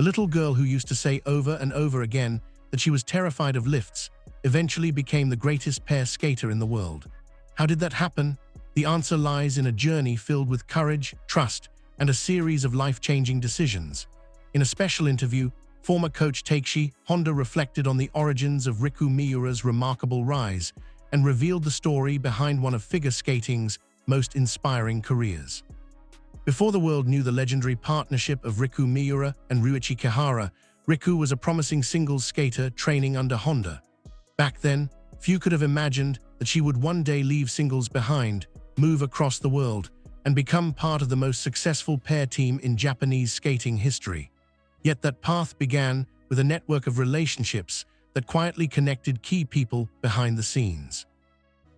The little girl who used to say over and over again that she was terrified of lifts eventually became the greatest pair skater in the world. How did that happen? The answer lies in a journey filled with courage, trust, and a series of life-changing decisions. In a special interview, former coach Takeshi Honda reflected on the origins of Riku Miura's remarkable rise and revealed the story behind one of figure skating's most inspiring careers. Before the world knew the legendary partnership of Riku Miura and Ryuichi Kihara, Riku was a promising singles skater training under Honda. Back then, few could have imagined that she would one day leave singles behind, move across the world, and become part of the most successful pair team in Japanese skating history. Yet that path began with a network of relationships that quietly connected key people behind the scenes.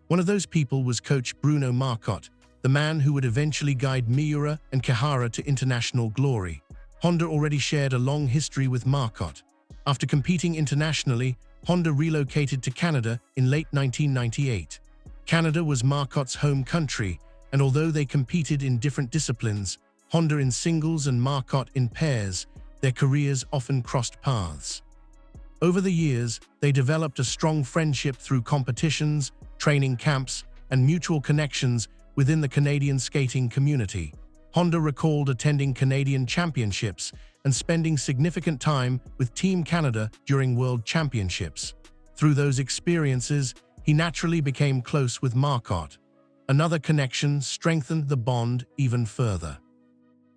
One of those people was coach Bruno Marcotte, the man who would eventually guide Miura and Kihara to international glory. Honda already shared a long history with Marcotte. After competing internationally, Honda relocated to Canada in late 1998. Canada was Marcotte's home country, and although they competed in different disciplines, Honda in singles and Marcotte in pairs, their careers often crossed paths. Over the years, they developed a strong friendship through competitions, training camps, and mutual connections within the Canadian skating community. Honda recalled attending Canadian championships and spending significant time with Team Canada during World Championships. Through those experiences, he naturally became close with Marcotte. Another connection strengthened the bond even further.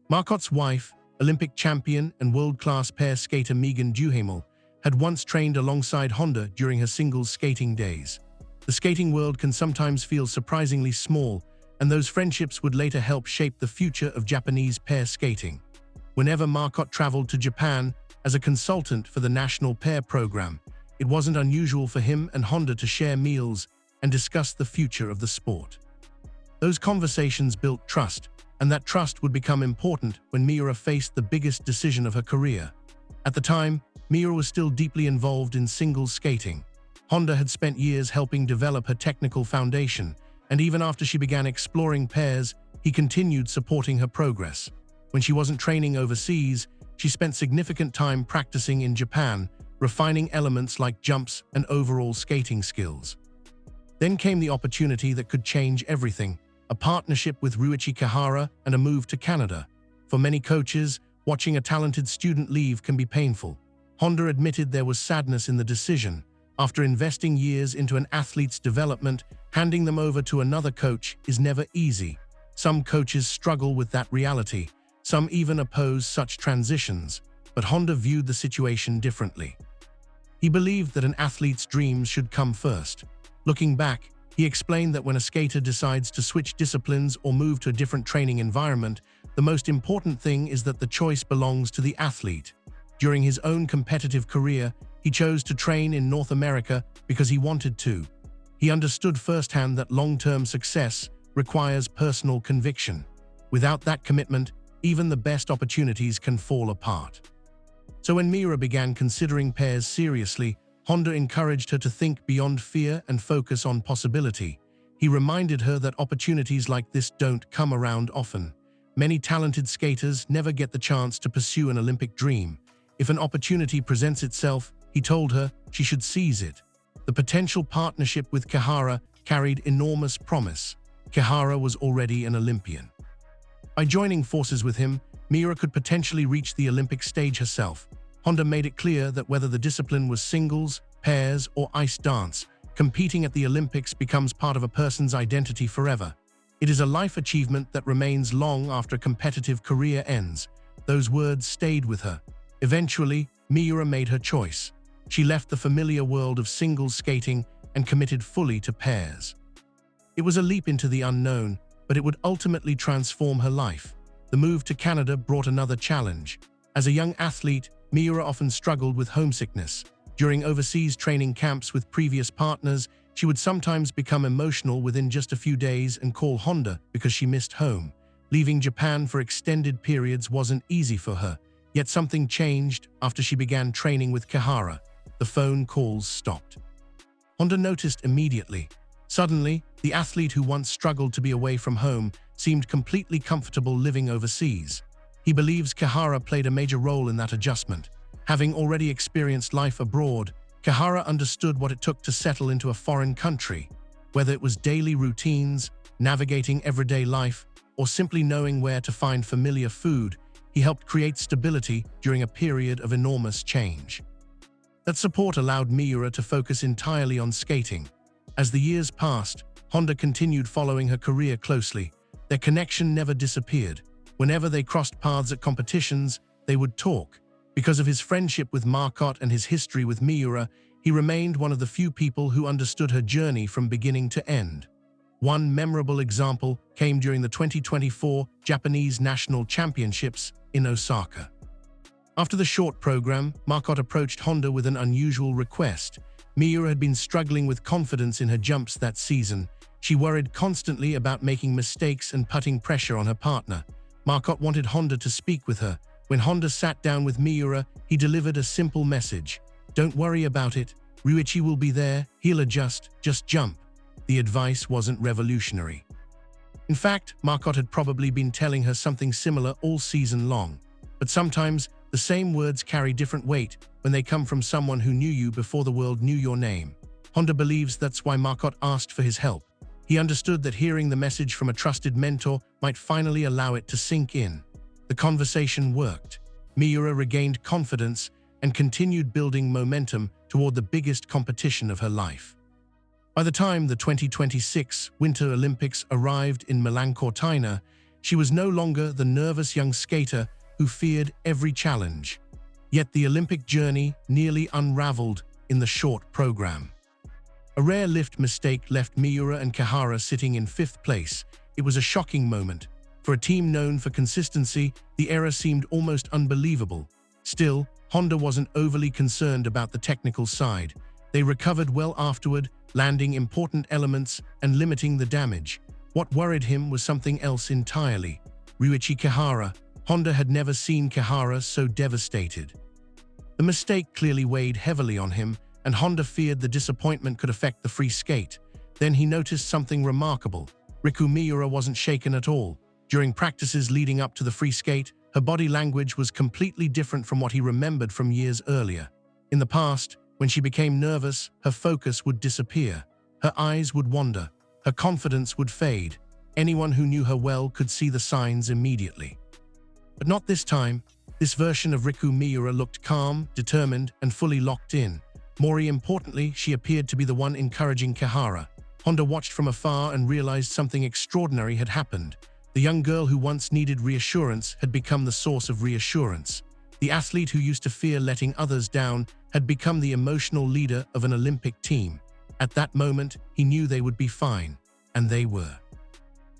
Marcotte's wife, Olympic champion and world-class pair skater Megan Duhamel, had once trained alongside Honda during her singles skating days. The skating world can sometimes feel surprisingly small, and those friendships would later help shape the future of Japanese pair skating. Whenever Marcotte traveled to Japan as a consultant for the national pair program, it wasn't unusual for him and Honda to share meals and discuss the future of the sport. Those conversations built trust, and that trust would become important when Miura faced the biggest decision of her career. At the time, Miura was still deeply involved in singles skating. Honda had spent years helping develop her technical foundation, and even after she began exploring pairs, he continued supporting her progress. When she wasn't training overseas, she spent significant time practicing in Japan, refining elements like jumps and overall skating skills. Then came the opportunity that could change everything: a partnership with Ryuichi Kihara and a move to Canada. For many coaches, watching a talented student leave can be painful. Honda admitted there was sadness in the decision. After investing years into an athlete's development, handing them over to another coach is never easy. Some coaches struggle with that reality. Some even oppose such transitions. But Honda viewed the situation differently. He believed that an athlete's dreams should come first. Looking back, he explained that when a skater decides to switch disciplines or move to a different training environment, the most important thing is that the choice belongs to the athlete. During his own competitive career, he chose to train in North America because he wanted to. He understood firsthand that long-term success requires personal conviction. Without that commitment, even the best opportunities can fall apart. So when Miura began considering pairs seriously, Honda encouraged her to think beyond fear and focus on possibility. He reminded her that opportunities like this don't come around often. Many talented skaters never get the chance to pursue an Olympic dream. If an opportunity presents itself, he told her she should seize it. The potential partnership with Kihara carried enormous promise. Kihara was already an Olympian. By joining forces with him, Miura could potentially reach the Olympic stage herself. Honda made it clear that whether the discipline was singles, pairs, or ice dance, competing at the Olympics becomes part of a person's identity forever. It is a life achievement that remains long after a competitive career ends. Those words stayed with her. Eventually, Miura made her choice. She left the familiar world of singles skating and committed fully to pairs. It was a leap into the unknown, but it would ultimately transform her life. The move to Canada brought another challenge. As a young athlete, Miura often struggled with homesickness. During overseas training camps with previous partners, she would sometimes become emotional within just a few days and call Honda because she missed home. Leaving Japan for extended periods wasn't easy for her, yet something changed after she began training with Kihara. The phone calls stopped. Honda noticed immediately. Suddenly, the athlete who once struggled to be away from home seemed completely comfortable living overseas. He believes Kihara played a major role in that adjustment. Having already experienced life abroad, Kihara understood what it took to settle into a foreign country. Whether it was daily routines, navigating everyday life, or simply knowing where to find familiar food, he helped create stability during a period of enormous change. That support allowed Miura to focus entirely on skating. As the years passed, Honda continued following her career closely. Their connection never disappeared. Whenever they crossed paths at competitions, they would talk. Because of his friendship with Marcotte and his history with Miura, he remained one of the few people who understood her journey from beginning to end. One memorable example came during the 2024 Japanese National Championships in Osaka. After the short program, Marcotte approached Honda with an unusual request. Miura had been struggling with confidence in her jumps that season. She worried constantly about making mistakes and putting pressure on her partner. Marcotte wanted Honda to speak with her. When Honda sat down with Miura, he delivered a simple message. "Don't worry about it. Ryuichi will be there. He'll adjust. Just jump." The advice wasn't revolutionary. In fact, Marcotte had probably been telling her something similar all season long. But sometimes, the same words carry different weight when they come from someone who knew you before the world knew your name. Honda believes that's why Marcotte asked for his help. He understood that hearing the message from a trusted mentor might finally allow it to sink in. The conversation worked. Miura regained confidence and continued building momentum toward the biggest competition of her life. By the time the 2026 Winter Olympics arrived in Milan-Cortina, she was no longer the nervous young skater who feared every challenge. Yet the Olympic journey nearly unraveled in the short program. A rare lift mistake left Miura and Kihara sitting in 5th place. It was a shocking moment. For a team known for consistency, the error seemed almost unbelievable. Still, Honda wasn't overly concerned about the technical side. They recovered well afterward, landing important elements and limiting the damage. What worried him was something else entirely. Ryuichi Kihara. Honda had never seen Kihara so devastated. The mistake clearly weighed heavily on him, and Honda feared the disappointment could affect the free skate. Then he noticed something remarkable. Riku Miura wasn't shaken at all. During practices leading up to the free skate, her body language was completely different from what he remembered from years earlier. In the past, when she became nervous, her focus would disappear. Her eyes would wander. Her confidence would fade. Anyone who knew her well could see the signs immediately. But not this time. This version of Riku Miura looked calm, determined, and fully locked in. More importantly, she appeared to be the one encouraging Kihara. Honda watched from afar and realized something extraordinary had happened. The young girl who once needed reassurance had become the source of reassurance. The athlete who used to fear letting others down had become the emotional leader of an Olympic team. At that moment, he knew they would be fine, and they were.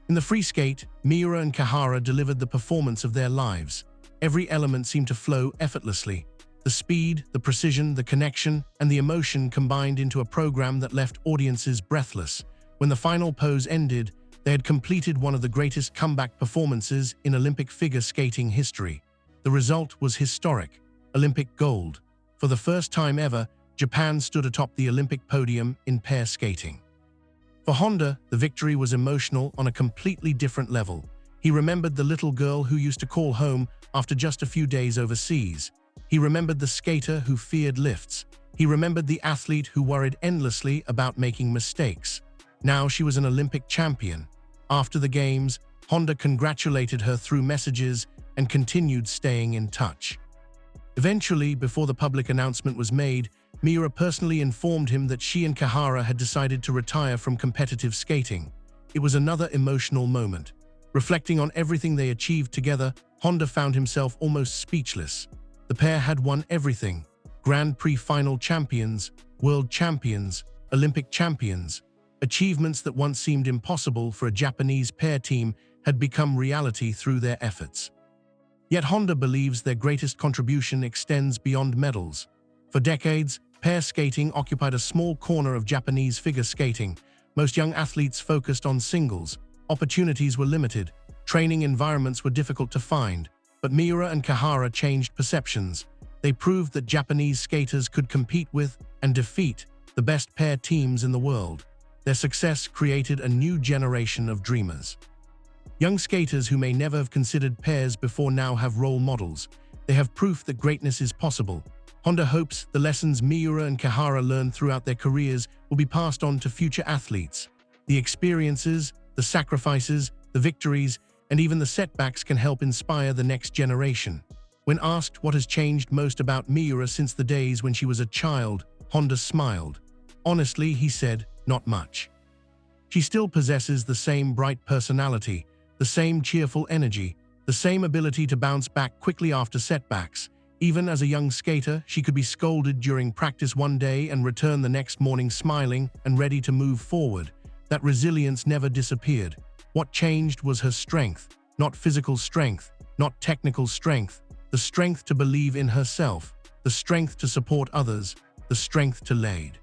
In the free skate, Miura and Kihara delivered the performance of their lives. Every element seemed to flow effortlessly. The speed, the precision, the connection, and the emotion combined into a program that left audiences breathless. When the final pose ended, they had completed one of the greatest comeback performances in Olympic figure skating history. The result was historic: Olympic gold. For the first time ever, Japan stood atop the Olympic podium in pair skating. For Honda, the victory was emotional on a completely different level. He remembered the little girl who used to call home after just a few days overseas. He remembered the skater who feared lifts. He remembered the athlete who worried endlessly about making mistakes. Now she was an Olympic champion. After the Games, Honda congratulated her through messages and continued staying in touch. Eventually, before the public announcement was made, Miura personally informed him that she and Kihara had decided to retire from competitive skating. It was another emotional moment. Reflecting on everything they achieved together, Honda found himself almost speechless. The pair had won everything: Grand Prix final champions, world champions, Olympic champions. Achievements that once seemed impossible for a Japanese pair team had become reality through their efforts. Yet Honda believes their greatest contribution extends beyond medals. For decades, pair skating occupied a small corner of Japanese figure skating. Most young athletes focused on singles. Opportunities were limited. Training environments were difficult to find. But Miura and Kihara changed perceptions. They proved that Japanese skaters could compete with and defeat the best pair teams in the world. Their success created a new generation of dreamers. Young skaters who may never have considered pairs before now have role models. They have proof that greatness is possible. Honda hopes the lessons Miura and Kihara learned throughout their careers will be passed on to future athletes. The experiences, the sacrifices, the victories, and even the setbacks can help inspire the next generation. When asked what has changed most about Miura since the days when she was a child, Honda smiled. Honestly, he said, not much. She still possesses the same bright personality, the same cheerful energy, the same ability to bounce back quickly after setbacks. Even as a young skater, she could be scolded during practice one day and return the next morning smiling and ready to move forward. That resilience never disappeared. What changed was her strength, not physical strength, not technical strength, the strength to believe in herself, the strength to support others, the strength to lead.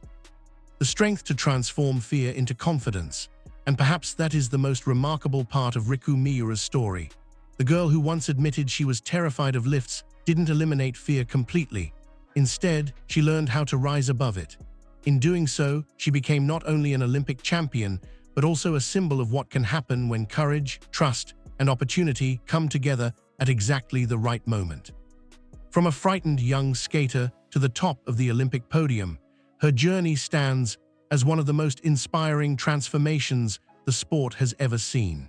The strength to transform fear into confidence. And perhaps that is the most remarkable part of Riku Miura's story. The girl who once admitted she was terrified of lifts didn't eliminate fear completely. Instead, she learned how to rise above it. In doing so, she became not only an Olympic champion, but also a symbol of what can happen when courage, trust, and opportunity come together at exactly the right moment. From a frightened young skater to the top of the Olympic podium, her journey stands as one of the most inspiring transformations the sport has ever seen.